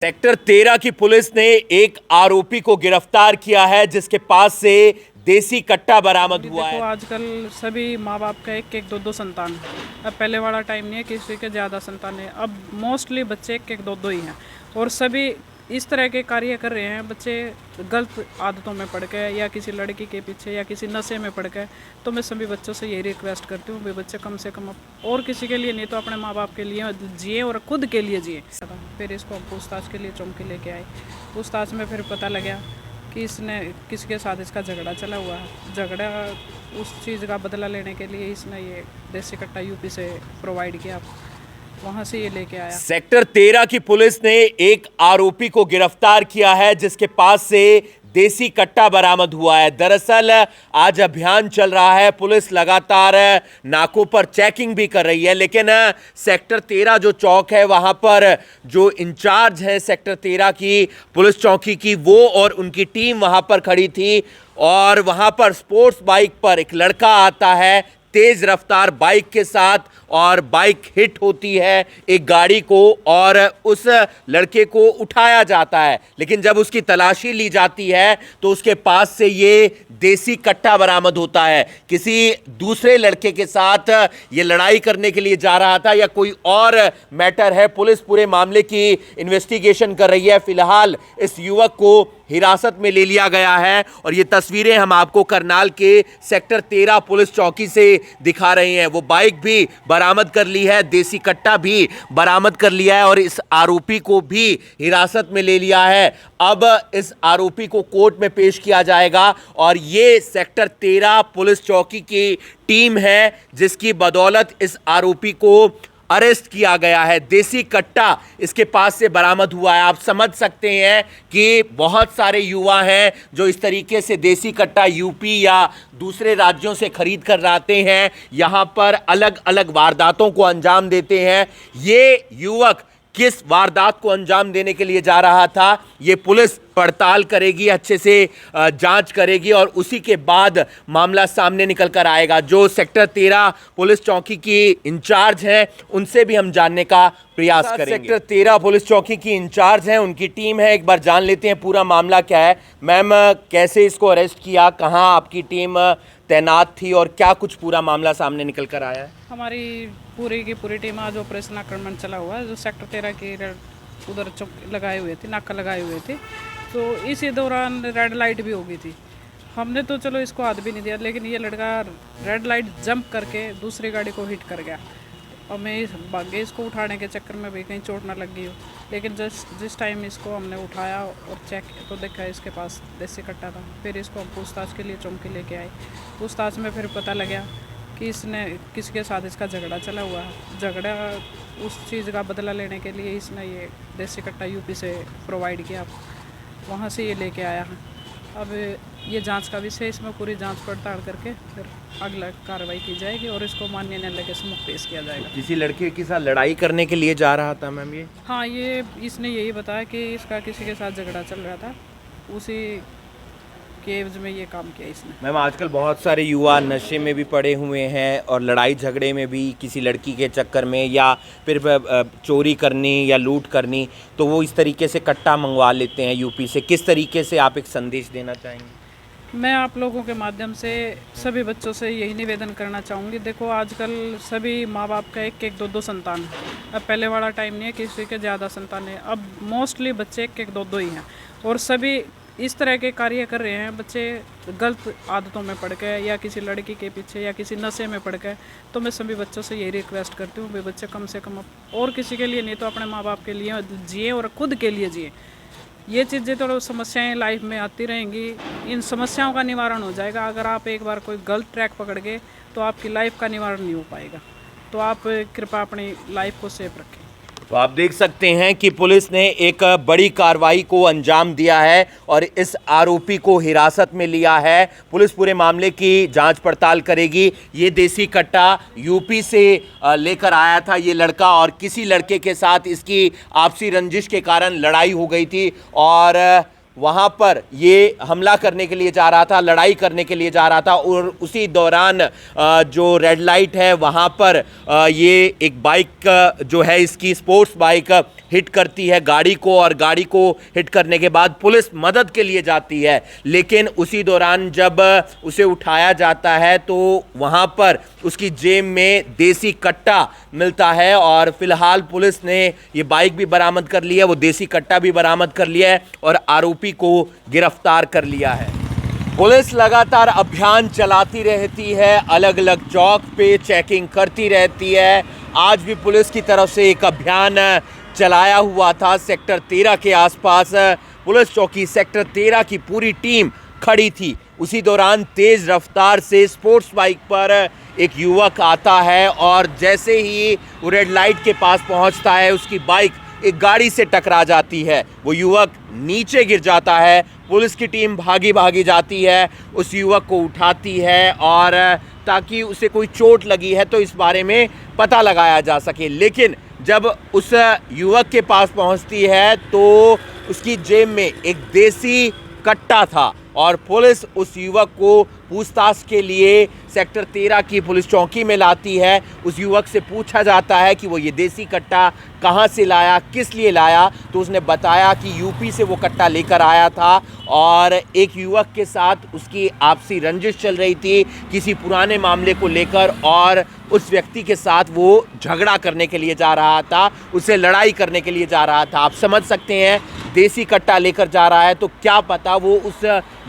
Sector 13 की police ने एक आरोपी को गिरफ्तार किया है जिसके पास से देसी कट्टा बरामद हुआ है। देखो आजकल सभी माँ बाप का एक एक दो दो संतान है। अब पहले वाला टाइम नहीं है किसी के ज़्यादा संतान है। अब मोस्टली बच्चे एक एक दो दो ही हैं और सभी इस तरह के कार्य कर रहे हैं। बच्चे गलत आदतों में पड़ गए या किसी लड़की के पीछे या किसी नशे में पड़ गए। तो मैं सभी बच्चों से यही रिक्वेस्ट करती हूँ, वे बच्चे कम से कम और किसी के लिए नहीं तो अपने माँ बाप के लिए जिए और खुद के लिए जिए। फिर इसको पूछताछ के लिए चौंकी लेके आए। पूछताछ में फिर पता लगा कि इसने किसी के साथ इसका झगड़ा चला हुआ है। झगड़ा उस चीज़ का बदला लेने के लिए इसने ये देसी कट्टा यूपी से प्रोवाइड किया, वहाँ से ये लेके आया। सेक्टर 13 की पुलिस ने एक आरोपी को गिरफ्तार किया है जिसके पास से देसी कट्टा बरामद हुआ है। दरअसल आज अभियान चल रहा है, पुलिस लगातार नाकों पर चेकिंग भी कर रही है, लेकिन सेक्टर 13 जो चौक है वहां पर जो इंचार्ज है सेक्टर 13 की पुलिस चौकी की, वो और उनकी टीम वहां पर खड़ी थी और वहां पर स्पोर्ट्स बाइक पर एक लड़का आता है तेज रफ्तार बाइक के साथ और बाइक हिट होती है एक गाड़ी को और उस लड़के को उठाया जाता है। लेकिन जब उसकी तलाशी ली जाती है तो उसके पास से ये देसी कट्टा बरामद होता है। किसी दूसरे लड़के के साथ ये लड़ाई करने के लिए जा रहा था या कोई और मैटर है, पुलिस पूरे मामले की इन्वेस्टिगेशन कर रही है। फिलहाल इस युवक को हिरासत में ले लिया गया है और ये तस्वीरें हम आपको करनाल के सेक्टर 13 पुलिस चौकी से दिखा रहे हैं। वो बाइक भी बरामद कर ली है, देसी कट्टा भी बरामद कर लिया है और इस आरोपी को भी हिरासत में ले लिया है। अब इस आरोपी को कोर्ट में पेश किया जाएगा और ये सेक्टर 13 पुलिस चौकी की टीम है जिसकी बदौलत इस आरोपी को अरेस्ट किया गया है। देसी कट्टा इसके पास से बरामद हुआ है। आप समझ सकते हैं कि बहुत सारे युवा हैं जो इस तरीके से देसी कट्टा यूपी या दूसरे राज्यों से खरीद कर लाते हैं, यहां पर अलग अलग वारदातों को अंजाम देते हैं। ये युवक किस वारदात को अंजाम देने के लिए जा रहा था, ये पुलिस पड़ताल करेगी, अच्छे से जांच करेगी और उसी के बाद मामला सामने निकल कर आएगा। जो सेक्टर 13 पुलिस चौकी की इंचार्ज हैं उनसे भी हम जानने का प्रयास करेंगे। सेक्टर 13 पुलिस चौकी की इंचार्ज हैं, उनकी टीम है, एक बार जान लेते हैं पूरा मामला क्या है। मैम, कैसे इसको अरेस्ट किया, कहाँ आपकी टीम तैनात थी और क्या कुछ पूरा मामला सामने निकल कर आया है? हमारी पूरी की पूरी टीम आज ऑपरेशन आक्रमण चला हुआ है। जो सेक्टर 13 की उधर चौक लगाए हुए थे, नाका लगाए हुए थे, तो इसी दौरान रेड लाइट भी हो गई थी। हमने तो चलो इसको हाथ भी नहीं दिया, लेकिन ये लड़का रेड लाइट जंप करके दूसरी गाड़ी को हिट कर गया और मैं भाग्य इसको उठाने के चक्कर में भी कहीं चोट ना लग गई हो। लेकिन जिस टाइम इसको हमने उठाया और चेक तो देखा इसके पास देसी कट्टा था। फिर इसको हम पूछताछ के लिए चौंकी लेके आए। पूछताछ में फिर पता लगा कि इसने किसी के साथ इसका झगड़ा चला हुआ है। झगड़ा उस चीज़ का बदला लेने के लिए इसने ये देसी कट्टा यूपी से प्रोवाइड किया, वहाँ से ये लेके आया है। अब ये जांच का विषय, इसमें पूरी जांच पड़ताल करके फिर अगला कार्रवाई की जाएगी और इसको माननीय न्यायालय के सम्मुख पेश किया जाएगा। किसी लड़के के साथ लड़ाई करने के लिए जा रहा था मैम ये? हाँ, ये इसने यही बताया कि इसका किसी के साथ झगड़ा चल रहा था, उसी के एवज में ये काम किया इसने। मैम, आजकल बहुत सारे युवा नशे में भी पड़े हुए हैं और लड़ाई झगड़े में भी किसी लड़की के चक्कर में या फिर चोरी करनी या लूट करनी, तो वो इस तरीके से कट्टा मंगवा लेते हैं यूपी से। किस तरीके से आप एक संदेश देना चाहेंगे? मैं आप लोगों के माध्यम से सभी बच्चों से यही निवेदन करना चाहूँगी। देखो आजकल सभी माँ बाप का एक एक दो दो संतान है। अब पहले वाला टाइम नहीं है किसी के ज़्यादा संतान है। अब मोस्टली बच्चे एक एक दो दो ही हैं और सभी इस तरह के कार्य कर रहे हैं। बच्चे गलत आदतों में पड़ गए या किसी लड़की के पीछे या किसी नशे में पड़ गए। तो मैं सभी बच्चों से यही रिक्वेस्ट करती हूँ, वे बच्चे कम से कम और किसी के लिए नहीं तो अपने माँ बाप के लिए जिए और खुद के लिए जिए। ये चीज़ें तो समस्याएं लाइफ में आती रहेंगी, इन समस्याओं का निवारण हो जाएगा। अगर आप एक बार कोई गलत ट्रैक पकड़ गए तो आपकी लाइफ का निवारण नहीं हो पाएगा। तो आप कृपया अपनी लाइफ को सेफ रखें। तो आप देख सकते हैं कि पुलिस ने एक बड़ी कार्रवाई को अंजाम दिया है और इस आरोपी को हिरासत में लिया है। पुलिस पूरे मामले की जांच पड़ताल करेगी। ये देसी कट्टा यूपी से लेकर आया था ये लड़का और किसी लड़के के साथ इसकी आपसी रंजिश के कारण लड़ाई हो गई थी और वहाँ पर ये हमला करने के लिए जा रहा था, लड़ाई करने के लिए जा रहा था और उसी दौरान जो रेड लाइट है वहाँ पर ये एक बाइक जो है इसकी स्पोर्ट्स बाइक हिट करती है गाड़ी को और गाड़ी को हिट करने के बाद पुलिस मदद के लिए जाती है, लेकिन उसी दौरान जब उसे उठाया जाता है तो वहां पर उसकी जेब में देसी कट्टा मिलता है और फिलहाल पुलिस ने ये बाइक भी बरामद कर ली है, वो देसी कट्टा भी बरामद कर लिया है और आरोपी को गिरफ्तार कर लिया है। पुलिस लगातार अभियान चलाती रहती है, अलग अलग चौक पे चेकिंग करती रहती है। आज भी पुलिस की तरफ से एक अभियान चलाया हुआ था सेक्टर 13 के आसपास। पुलिस चौकी सेक्टर 13 की पूरी टीम खड़ी थी। उसी दौरान तेज रफ्तार से स्पोर्ट्स बाइक पर एक युवक आता है और जैसे ही वो रेड लाइट के पास पहुंचता है उसकी बाइक एक गाड़ी से टकरा जाती है। वो युवक नीचे गिर जाता है। पुलिस की टीम भागी भागी जाती है, उस युवक को उठाती है और ताकि उसे कोई चोट लगी है तो इस बारे में पता लगाया जा सके। लेकिन जब उस युवक के पास पहुंचती है तो उसकी जेब में एक देसी कट्टा था और पुलिस उस युवक को पूछताछ के लिए सेक्टर 13 की पुलिस चौकी में लाती है। उस युवक से पूछा जाता है कि वो ये देसी कट्टा कहाँ से लाया, किस लिए लाया, तो उसने बताया कि यूपी से वो कट्टा लेकर आया था और एक युवक के साथ उसकी आपसी रंजिश चल रही थी किसी पुराने मामले को लेकर और उस व्यक्ति के साथ वो झगड़ा करने के लिए जा रहा था, उससे लड़ाई करने के लिए जा रहा था। आप समझ सकते हैं, देसी कट्टा लेकर जा रहा है तो क्या पता वो उस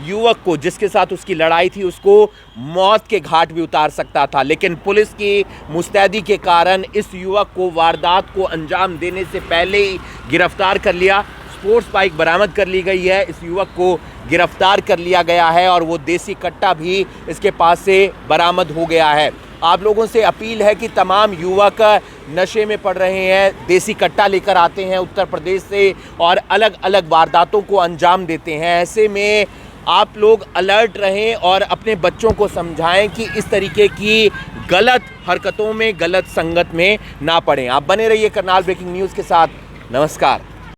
युवक को जिसके साथ उसकी लड़ाई थी उसको मौत के घाट भी उतार सकता था। लेकिन पुलिस की मुस्तैदी के कारण इस युवक को वारदात को अंजाम देने से पहले ही गिरफ्तार कर लिया। स्पोर्ट्स बाइक बरामद कर ली गई है, इस युवक को गिरफ्तार कर लिया गया है और वो देसी कट्टा भी इसके पास से बरामद हो गया है। आप लोगों से अपील है कि तमाम युवक नशे में पड़ रहे हैं, देसी कट्टा लेकर आते हैं उत्तर प्रदेश से और अलग अलग वारदातों को अंजाम देते हैं। ऐसे में आप लोग अलर्ट रहें और अपने बच्चों को समझाएं कि इस तरीके की गलत हरकतों में, गलत संगत में ना पड़ें। आप बने रहिए करनाल ब्रेकिंग न्यूज़ के साथ। नमस्कार।